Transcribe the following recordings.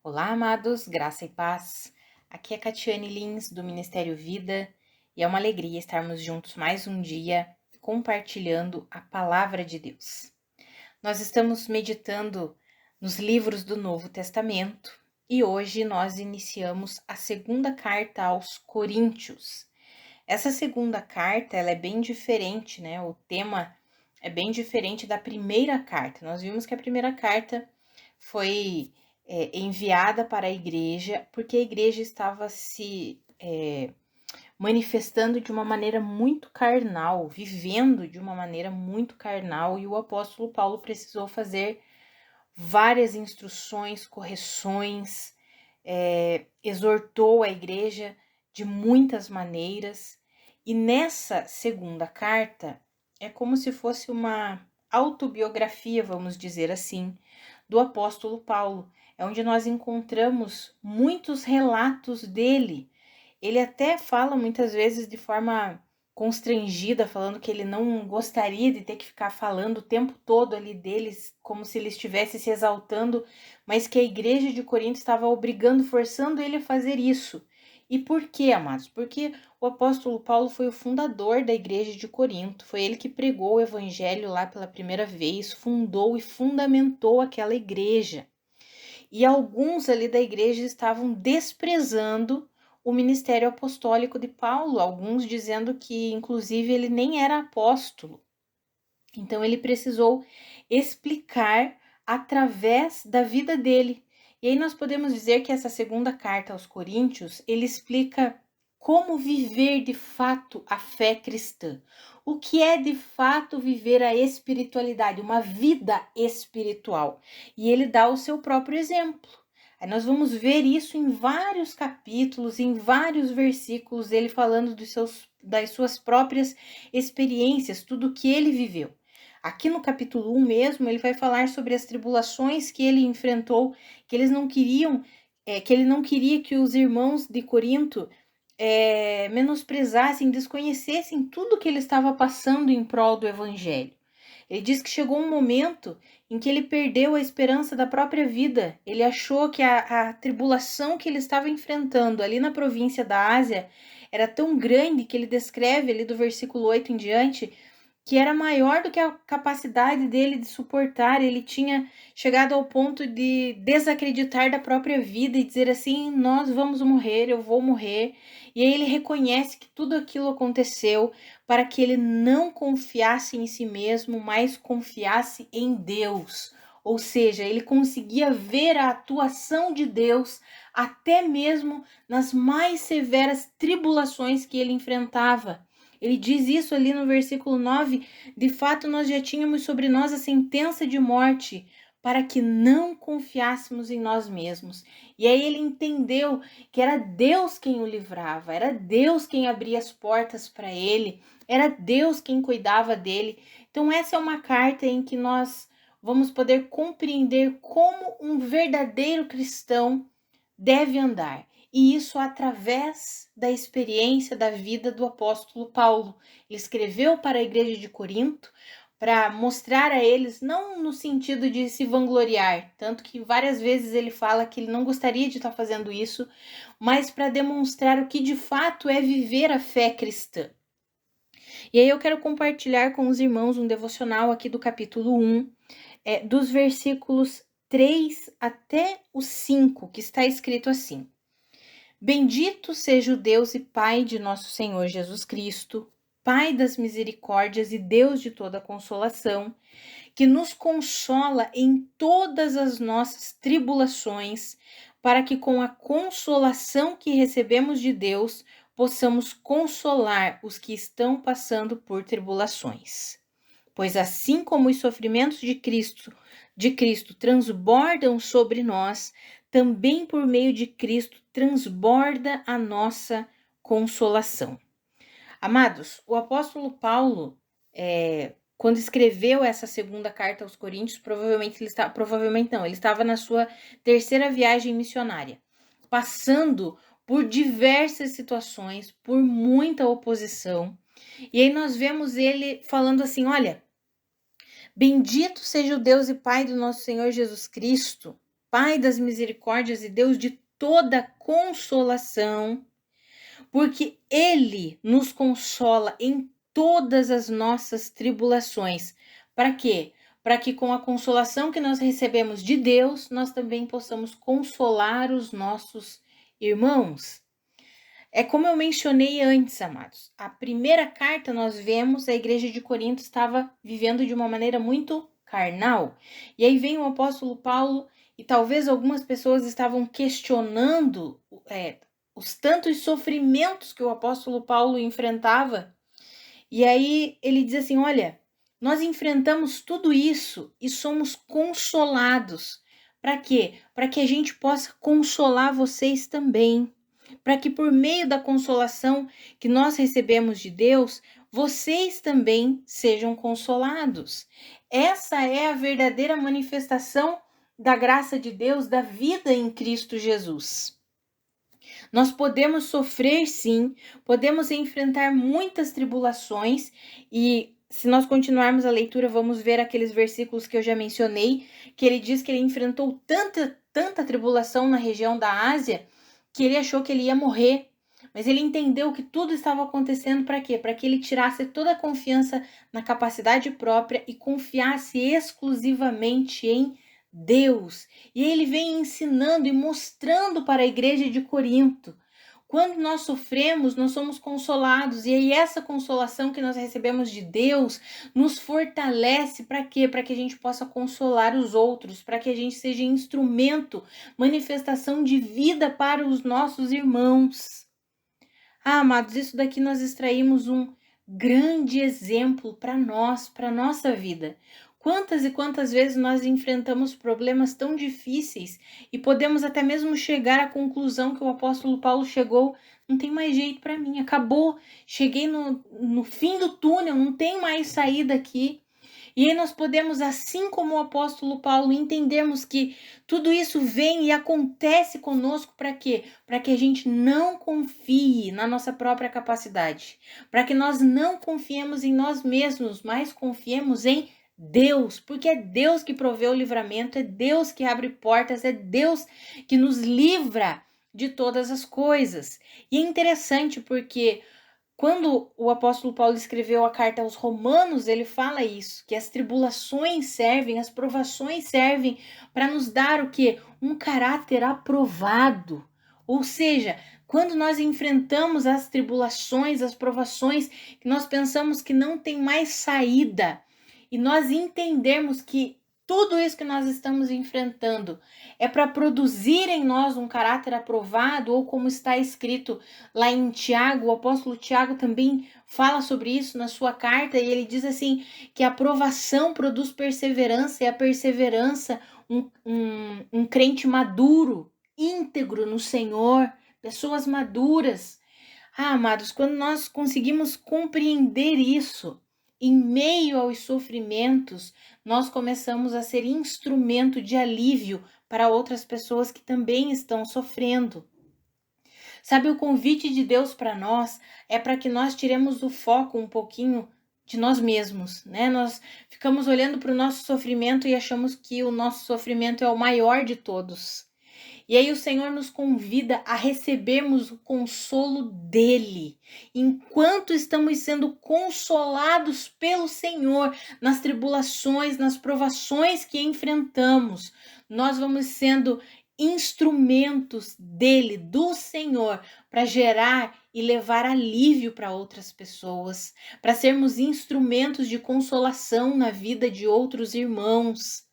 Olá, amados, graça e paz. Aqui é Catiane Lins, do Ministério Vida, e é uma alegria estarmos juntos mais um dia compartilhando a palavra de Deus. Nós estamos meditando nos livros do Novo Testamento e hoje nós iniciamos a segunda carta aos Coríntios. Essa segunda carta, ela é bem diferente, né? O tema é bem diferente da primeira carta. Nós vimos que a primeira carta foi enviada para a igreja, porque a igreja estava se manifestando de uma maneira muito carnal, vivendo de uma maneira muito carnal, e o apóstolo Paulo precisou fazer várias instruções, correções, exortou a igreja de muitas maneiras, e nessa segunda carta é como se fosse uma autobiografia, vamos dizer assim, do apóstolo Paulo. É onde nós encontramos muitos relatos dele. Ele até fala muitas vezes de forma constrangida, falando que ele não gostaria de ter que ficar falando o tempo todo ali deles, como se ele estivesse se exaltando, mas que a igreja de Corinto estava obrigando, forçando ele a fazer isso. E por quê, amados? Porque o apóstolo Paulo foi o fundador da igreja de Corinto, foi ele que pregou o evangelho lá pela primeira vez, fundou e fundamentou aquela igreja. E alguns ali da igreja estavam desprezando o ministério apostólico de Paulo, alguns dizendo que, inclusive, ele nem era apóstolo. Então, ele precisou explicar através da vida dele. E aí nós podemos dizer que essa segunda carta aos Coríntios, ele explica como viver de fato a fé cristã. O que é de fato viver a espiritualidade, uma vida espiritual. E ele dá o seu próprio exemplo. Aí nós vamos ver isso em vários capítulos, em vários versículos, ele falando das suas próprias experiências, tudo que ele viveu. Aqui no capítulo 1 mesmo, ele vai falar sobre as tribulações que ele enfrentou, que eles não queriam, que ele não queria que os irmãos de Corinto menosprezassem, desconhecessem tudo que ele estava passando em prol do evangelho. Ele diz que chegou um momento em que ele perdeu a esperança da própria vida. Ele achou que a tribulação que ele estava enfrentando ali na província da Ásia era tão grande que ele descreve ali do versículo 8 em diante, que era maior do que a capacidade dele de suportar. Ele tinha chegado ao ponto de desacreditar da própria vida e dizer assim: nós vamos morrer, eu vou morrer. E aí ele reconhece que tudo aquilo aconteceu para que ele não confiasse em si mesmo, mas confiasse em Deus. Ou seja, ele conseguia ver a atuação de Deus até mesmo nas mais severas tribulações que ele enfrentava. Ele diz isso ali no versículo 9: de fato nós já tínhamos sobre nós a sentença de morte, para que não confiássemos em nós mesmos. E aí ele entendeu que era Deus quem o livrava, era Deus quem abria as portas para ele, era Deus quem cuidava dele. Então essa é uma carta em que nós vamos poder compreender como um verdadeiro cristão deve andar. E isso através da experiência da vida do apóstolo Paulo. Ele escreveu para a igreja de Corinto para mostrar a eles, não no sentido de se vangloriar, tanto que várias vezes ele fala que ele não gostaria de estar fazendo isso, mas para demonstrar o que de fato é viver a fé cristã. E aí eu quero compartilhar com os irmãos um devocional aqui do capítulo 1, dos versículos 3 até o 5, que está escrito assim: Bendito seja o Deus e Pai de nosso Senhor Jesus Cristo, Pai das misericórdias e Deus de toda consolação, que nos consola em todas as nossas tribulações, para que com a consolação que recebemos de Deus, possamos consolar os que estão passando por tribulações. Pois assim como os sofrimentos de Cristo transbordam sobre nós, também por meio de Cristo transborda a nossa consolação. Amados, o apóstolo Paulo, quando escreveu essa segunda carta aos Coríntios, ele estava na sua terceira viagem missionária, passando por diversas situações, por muita oposição. E aí nós vemos ele falando assim: olha, bendito seja o Deus e Pai do nosso Senhor Jesus Cristo, Pai das misericórdias e Deus de toda consolação, porque Ele nos consola em todas as nossas tribulações. Para quê? Para que com a consolação que nós recebemos de Deus, nós também possamos consolar os nossos irmãos. É como eu mencionei antes, amados. A primeira carta nós vemos, a igreja de Corinto estava vivendo de uma maneira muito carnal. E aí vem o apóstolo Paulo e talvez algumas pessoas estavam questionando os tantos sofrimentos que o apóstolo Paulo enfrentava. E aí ele diz assim, olha, nós enfrentamos tudo isso e somos consolados. Para quê? Para que a gente possa consolar vocês também. Para que por meio da consolação que nós recebemos de Deus, vocês também sejam consolados. Essa é a verdadeira manifestação da graça de Deus, da vida em Cristo Jesus. Nós podemos sofrer sim, podemos enfrentar muitas tribulações e se nós continuarmos a leitura, vamos ver aqueles versículos que eu já mencionei, que ele diz que ele enfrentou tanta tribulação na região da Ásia, que ele achou que ele ia morrer. Mas ele entendeu que tudo estava acontecendo para quê? Para que ele tirasse toda a confiança na capacidade própria e confiasse exclusivamente em Deus. E ele vem ensinando e mostrando para a igreja de Corinto. Quando nós sofremos, nós somos consolados. E aí essa consolação que nós recebemos de Deus nos fortalece para quê? Para que a gente possa consolar os outros, para que a gente seja instrumento, manifestação de vida para os nossos irmãos. Amados, isso daqui nós extraímos um grande exemplo para nós, para nossa vida. Quantas e quantas vezes nós enfrentamos problemas tão difíceis e podemos até mesmo chegar à conclusão que o apóstolo Paulo chegou, não tem mais jeito para mim, acabou, cheguei no fim do túnel, não tem mais saída aqui. E aí nós podemos, assim como o apóstolo Paulo, entendermos que tudo isso vem e acontece conosco para quê? Para que a gente não confie na nossa própria capacidade, para que nós não confiemos em nós mesmos, mas confiemos em Deus, porque é Deus que provê o livramento, é Deus que abre portas, é Deus que nos livra de todas as coisas. E é interessante porque quando o apóstolo Paulo escreveu a carta aos Romanos, ele fala isso, que as tribulações servem, as provações servem para nos dar o quê? Um caráter aprovado. Ou seja, quando nós enfrentamos as tribulações, as provações, que nós pensamos que não tem mais saída, e nós entendermos que tudo isso que nós estamos enfrentando é para produzir em nós um caráter aprovado, ou como está escrito lá em Tiago, o apóstolo Tiago também fala sobre isso na sua carta, e ele diz assim, que a aprovação produz perseverança, e a perseverança um crente maduro, íntegro no Senhor, pessoas maduras. Amados, quando nós conseguimos compreender isso, em meio aos sofrimentos, nós começamos a ser instrumento de alívio para outras pessoas que também estão sofrendo. Sabe, o convite de Deus para nós é para que nós tiremos o foco um pouquinho de nós mesmos, né? Nós ficamos olhando para o nosso sofrimento e achamos que o nosso sofrimento é o maior de todos. E aí o Senhor nos convida a recebermos o consolo dele. Enquanto estamos sendo consolados pelo Senhor nas tribulações, nas provações que enfrentamos, nós vamos sendo instrumentos dele, do Senhor, para gerar e levar alívio para outras pessoas, para sermos instrumentos de consolação na vida de outros irmãos.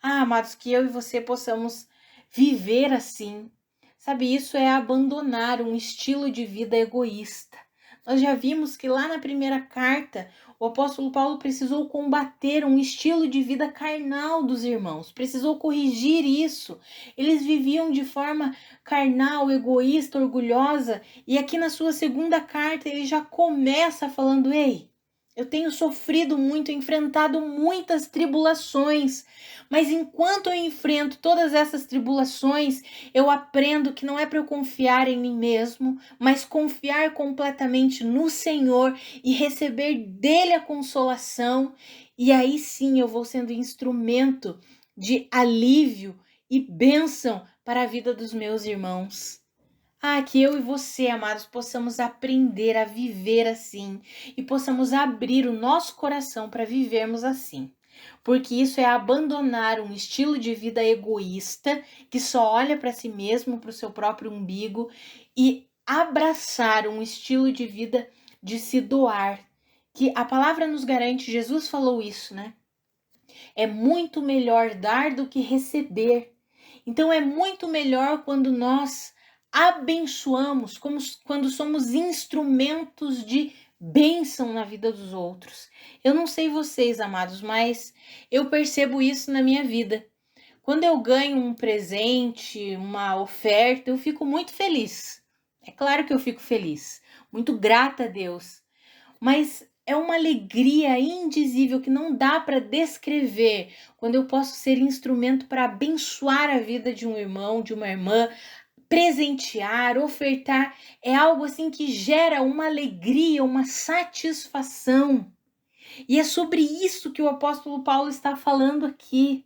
Amados, que eu e você possamos viver assim, sabe, isso é abandonar um estilo de vida egoísta. Nós já vimos que lá na primeira carta, o apóstolo Paulo precisou combater um estilo de vida carnal dos irmãos, precisou corrigir isso. Eles viviam de forma carnal, egoísta, orgulhosa, e aqui na sua segunda carta ele já começa falando, ei, eu tenho sofrido muito, enfrentado muitas tribulações, mas enquanto eu enfrento todas essas tribulações, eu aprendo que não é para eu confiar em mim mesmo, mas confiar completamente no Senhor e receber dele a consolação, e aí sim eu vou sendo instrumento de alívio e bênção para a vida dos meus irmãos. Que eu e você, amados, possamos aprender a viver assim e possamos abrir o nosso coração para vivermos assim. Porque isso é abandonar um estilo de vida egoísta que só olha para si mesmo, para o seu próprio umbigo, e abraçar um estilo de vida de se doar. Que a palavra nos garante, Jesus falou isso, né? É muito melhor dar do que receber. Então é muito melhor quando nós abençoamos, quando somos instrumentos de bênção na vida dos outros. Eu não sei vocês, amados, mas eu percebo isso na minha vida. Quando eu ganho um presente, uma oferta, eu fico muito feliz. É claro que eu fico feliz, muito grata a Deus. Mas é uma alegria indizível que não dá para descrever quando eu posso ser instrumento para abençoar a vida de um irmão, de uma irmã, presentear, ofertar. É algo assim que gera uma alegria, uma satisfação. E é sobre isso que o apóstolo Paulo está falando aqui.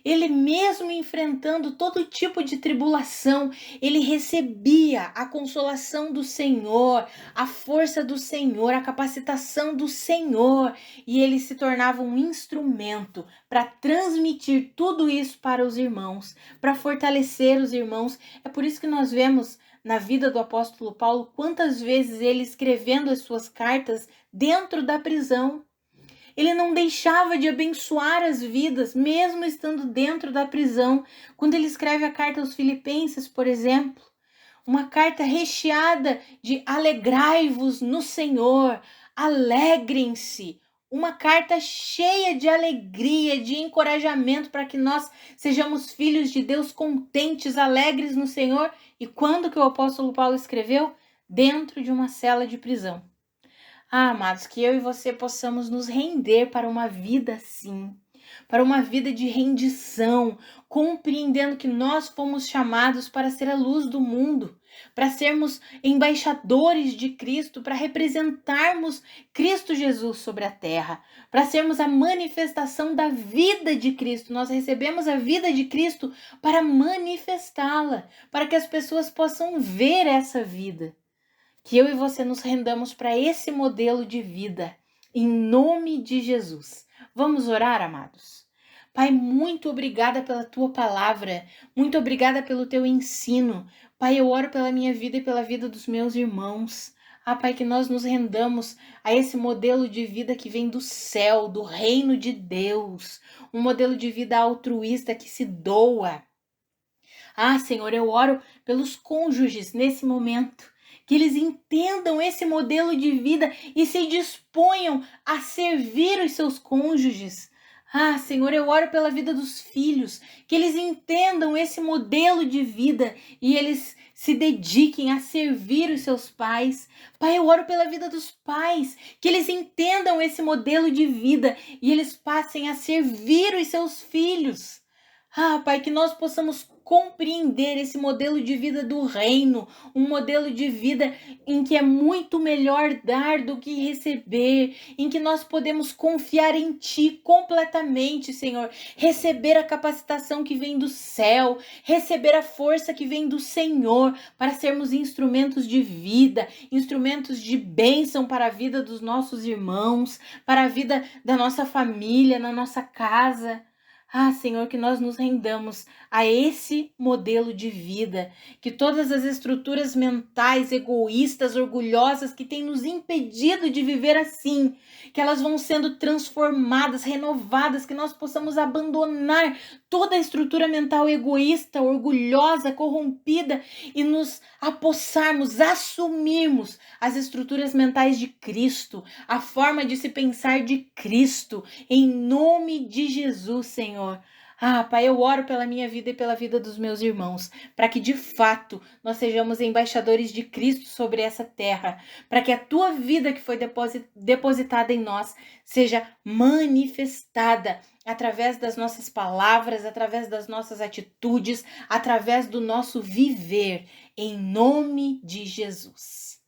Ele mesmo enfrentando todo tipo de tribulação, ele recebia a consolação do Senhor, a força do Senhor, a capacitação do Senhor, e ele se tornava um instrumento para transmitir tudo isso para os irmãos, para fortalecer os irmãos. É por isso que nós vemos na vida do apóstolo Paulo quantas vezes ele escrevendo as suas cartas dentro da prisão. Ele não deixava de abençoar as vidas, mesmo estando dentro da prisão. Quando ele escreve a carta aos Filipenses, por exemplo, uma carta recheada de alegrai-vos no Senhor, alegrem-se. Uma carta cheia de alegria, de encorajamento para que nós sejamos filhos de Deus contentes, alegres no Senhor. E quando que o apóstolo Paulo escreveu? Dentro de uma cela de prisão. Amados, que eu e você possamos nos render para uma vida assim, para uma vida de rendição, compreendendo que nós fomos chamados para ser a luz do mundo, para sermos embaixadores de Cristo, para representarmos Cristo Jesus sobre a terra, para sermos a manifestação da vida de Cristo. Nós recebemos a vida de Cristo para manifestá-la, para que as pessoas possam ver essa vida. Que eu e você nos rendamos para esse modelo de vida, em nome de Jesus. Vamos orar, amados? Pai, muito obrigada pela tua palavra, muito obrigada pelo teu ensino. Pai, eu oro pela minha vida e pela vida dos meus irmãos. Pai, que nós nos rendamos a esse modelo de vida que vem do céu, do reino de Deus, um modelo de vida altruísta que se doa. Senhor, eu oro pelos cônjuges nesse momento, que eles entendam esse modelo de vida e se disponham a servir os seus cônjuges. Senhor, eu oro pela vida dos filhos, que eles entendam esse modelo de vida e eles se dediquem a servir os seus pais. Pai, eu oro pela vida dos pais, que eles entendam esse modelo de vida e eles passem a servir os seus filhos. Pai, que nós possamos compreender esse modelo de vida do reino, um modelo de vida em que é muito melhor dar do que receber, em que nós podemos confiar em Ti completamente, Senhor, receber a capacitação que vem do céu, receber a força que vem do Senhor, para sermos instrumentos de vida, instrumentos de bênção para a vida dos nossos irmãos, para a vida da nossa família, na nossa casa. Senhor, que nós nos rendamos a esse modelo de vida, que todas as estruturas mentais, egoístas, orgulhosas que têm nos impedido de viver assim, que elas vão sendo transformadas, renovadas, que nós possamos abandonar toda a estrutura mental egoísta, orgulhosa, corrompida e nos apossarmos, assumirmos as estruturas mentais de Cristo, a forma de se pensar de Cristo, em nome de Jesus, Senhor. Pai, eu oro pela minha vida e pela vida dos meus irmãos, para que de fato nós sejamos embaixadores de Cristo sobre essa terra, para que a tua vida que foi depositada em nós seja manifestada através das nossas palavras, através das nossas atitudes, através do nosso viver, em nome de Jesus.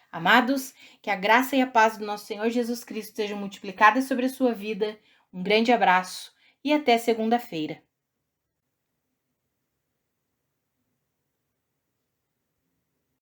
Amados, que a graça e a paz do nosso Senhor Jesus Cristo sejam multiplicadas sobre a sua vida. Um grande abraço e até segunda-feira.